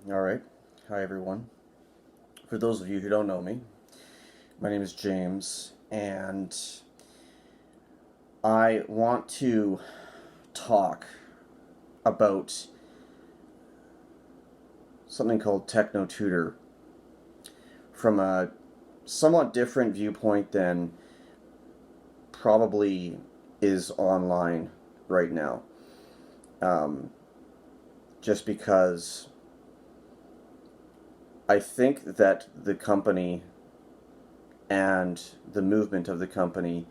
All right. Hi, everyone. For those of you who don't know me, my name is James, and I want to talk about something called TechnoTutor from a somewhat different viewpoint than probably is online right now. Um, just because I think that the company and the movement of the company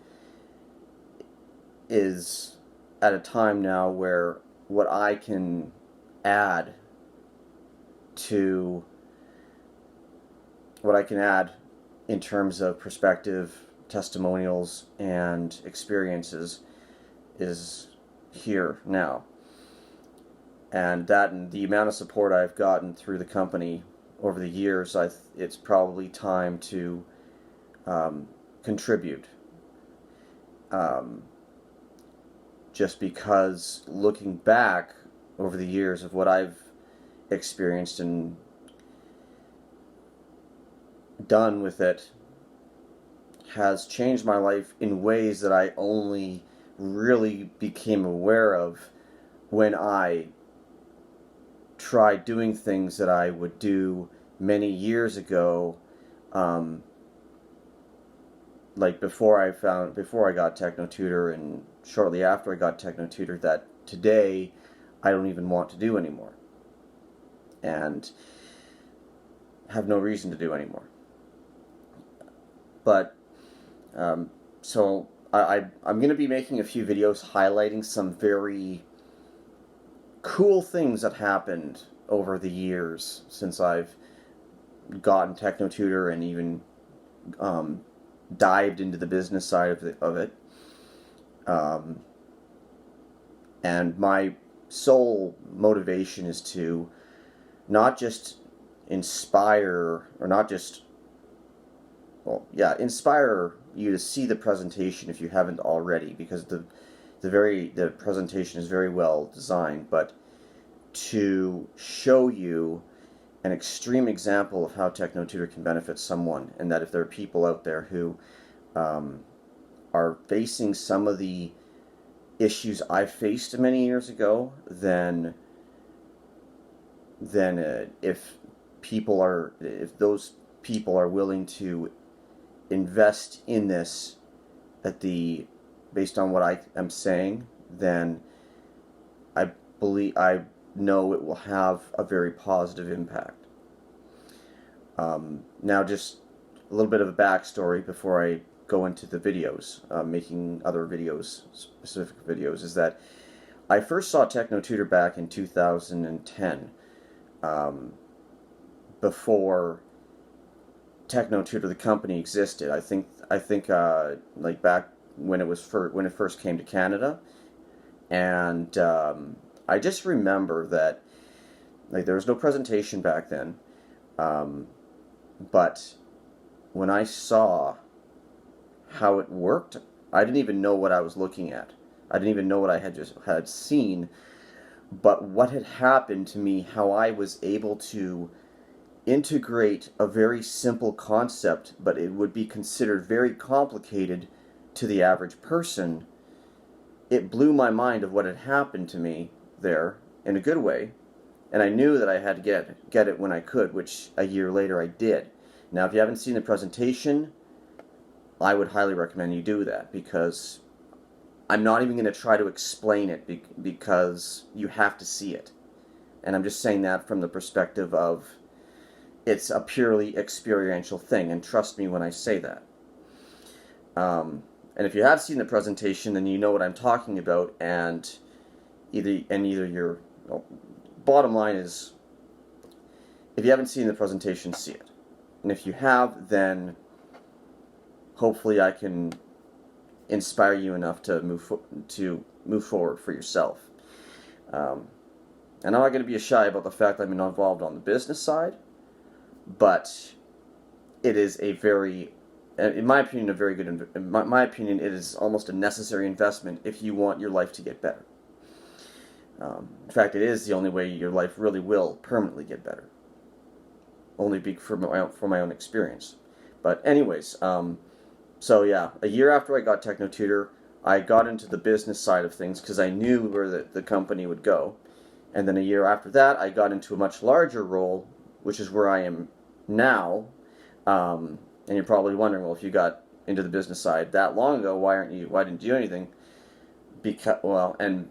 is at a time now where what I can add to what I can add in terms of perspective, testimonials, and experiences is here now. And the amount of support I've gotten through the company over the years, it's probably time to contribute. Um, just because looking back over the years of what I've experienced and done with it has changed my life in ways that I only really became aware of when I tried doing things that I would do many years ago, like before I got TechnoTutor and shortly after I got TechnoTutor, that today I don't even want to do anymore and have no reason to do anymore. But so I'm going to be making a few videos highlighting some very cool things that happened over the years since I've gotten TechnoTutor and even dived into the business side of it. And my sole motivation is to not just inspire, or not just, inspire you to see the presentation if you haven't already, because the presentation is very well designed, but to show you an extreme example of how TechnoTutor can benefit someone, and that if there are people out there who are facing some of the issues I faced many years ago, then if those people are willing to invest in this based on what I am saying, then I know it will have a very positive impact. Now, just a little bit of a backstory before I go into the videos, making other videos, specific videos, is that I first saw TechnoTutor back in 2010, before TechnoTutor, the company, existed. I think like back when it first came to Canada, and I just remember that there was no presentation back then, but when I saw how it worked, I didn't even know what I was looking at. I didn't even know what I had seen, but what had happened to me, how I was able to integrate a very simple concept, but it would be considered very complicated to the average person. It blew my mind of what had happened to me there in a good way, and I knew that I had to get it when I could, which a year later I did. Now, if you haven't seen the presentation, I would highly recommend you do that, because I'm not even going to try to explain it because you have to see it. And I'm just saying that from the perspective of it's a purely experiential thing, and trust me when I say that. And if you have seen the presentation, then you know what I'm talking about, and either bottom line is, if you haven't seen the presentation, see it. And if you have, then hopefully I can inspire you enough to move forward for yourself. And I'm not going to be shy about the fact that I'm not involved on the business side, but it is a very, in my opinion, a very good, in my opinion, it is almost a necessary investment if you want your life to get better. In fact, it is the only way your life really will permanently get better. only be for my own experience. But anyways, so yeah, a year after I got TechnoTutor, I got into the business side of things because I knew where the company would go. And then a year after that, I got into a much larger role, which is where I am now. And you're probably wondering, well, if you got into the business side that long ago, why didn't you do anything? Because, well, and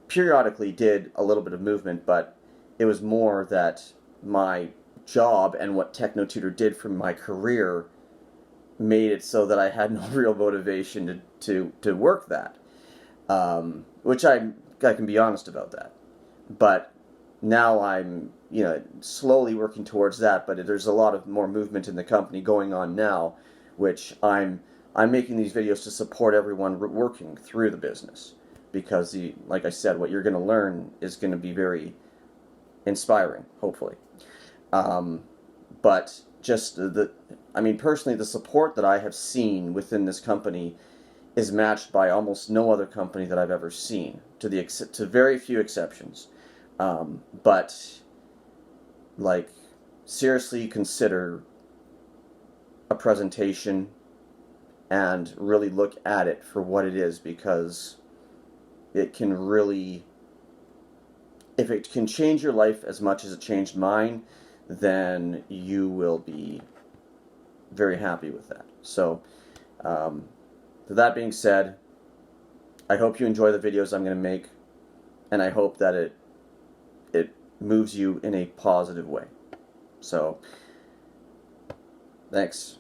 periodically did a little bit of movement, but it was more that my job and what TechnoTutor did for my career made it so that I had no real motivation to work that. Which I can be honest about that. But now I'm slowly working towards that. But there's a lot of more movement in the company going on now, which I'm making these videos to support everyone working through the business, because like I said, what you're going to learn is going to be very inspiring, hopefully. But just personally, the support that I have seen within this company is matched by almost no other company that I've ever seen, to very few exceptions. But like, seriously consider a presentation and really look at it for what it is, because it can really, if it can change your life as much as it changed mine, then you will be very happy with that. So, with that being said, I hope you enjoy the videos I'm going to make, and I hope that it moves you in a positive way. So, thanks.